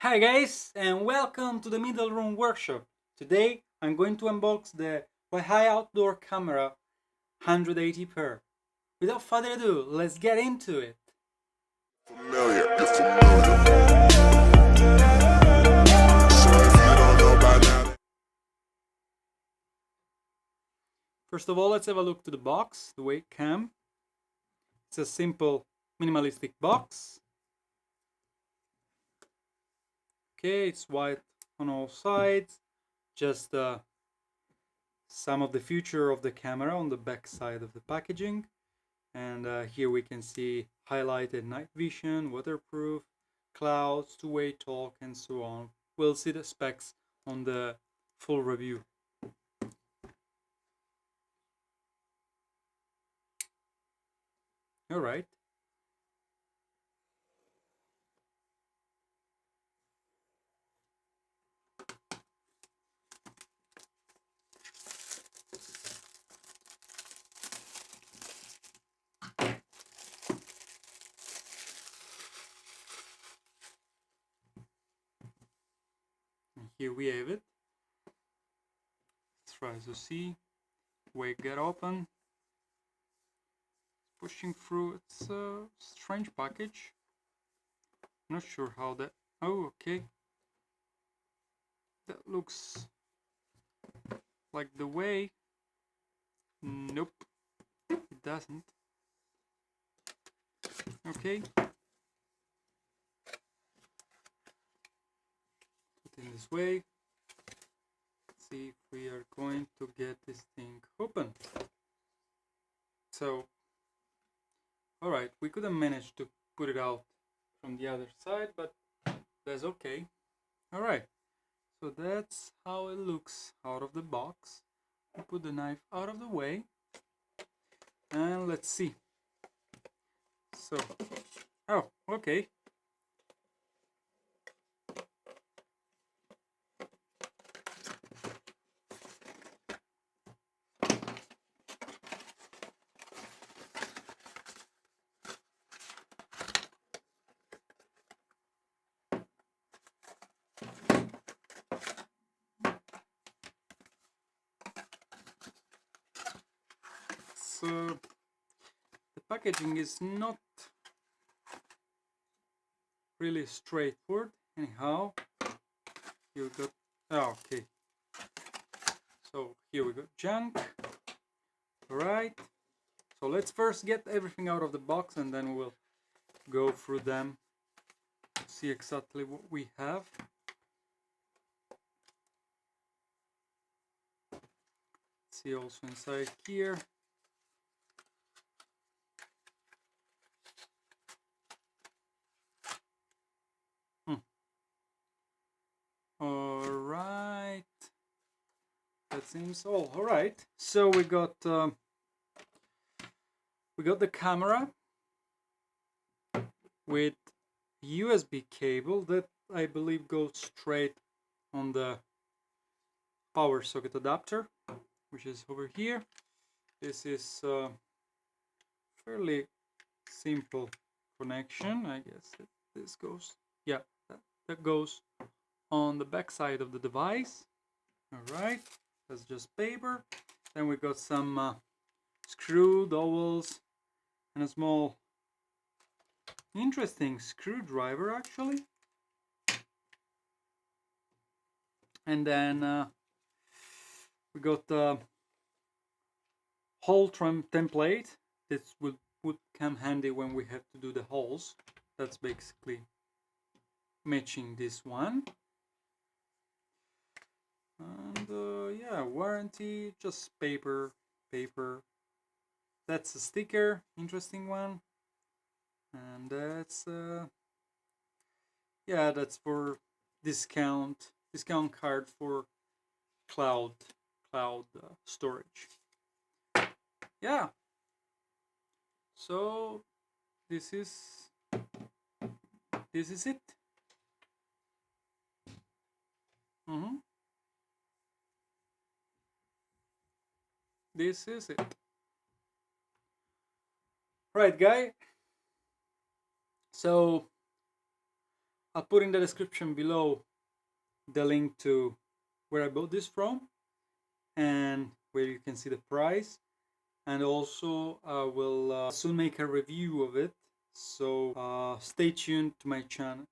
Hi guys, and welcome to the Middle Room Workshop. Today I'm going to unbox the Wi-Fi outdoor camera 180p. Without further ado, let's get into it. Familiar, you're familiar. So if you don't know by now, First of all, let's have a look to the box, the way it came. It's a simple minimalistic box. Okay, it's white on all sides. Just some of the feature of the camera on the back side of the packaging. And here we can see highlighted night vision, waterproof, clouds, two-way talk, and so on. We'll see the specs on the full review. All right. And here we have it. Let's try to see. Way get open. Pushing through. It's a strange package. Not sure how that. Oh, okay. That looks like the way. Nope, it doesn't. Okay. Put in this way. See if we are going to get this thing open. So, alright, we couldn't manage to put it out from the other side, but that's okay. Alright, so that's how it looks out of the box. We put the knife out of the way, and let's see. So, oh, okay. So, the packaging is not really straightforward. Anyhow, you got, oh, okay. So here we go, junk. Alright, so let's first get everything out of the box and then we'll go through them, see exactly what we have. See also inside here. Alright, that seems all. Alright, so we got the camera with USB cable that I believe goes straight on the power socket adapter, which is over here. This is fairly simple connection. I guess this goes, yeah, that goes on the back side of the device. Alright, that's just paper. Then we got some screw dowels and a small interesting screwdriver actually. And then we got the hole trim template. This would come handy when we have to do the holes. That's basically matching this one. And yeah, warranty, just paper. That's a sticker, interesting one. And that's yeah, that's for discount card for cloud storage. Yeah, so this is it. This is it. Right, guy. So I'll put in the description below the link to where I bought this from and where you can see the price, and also I will soon make a review of it, so stay tuned to my channel.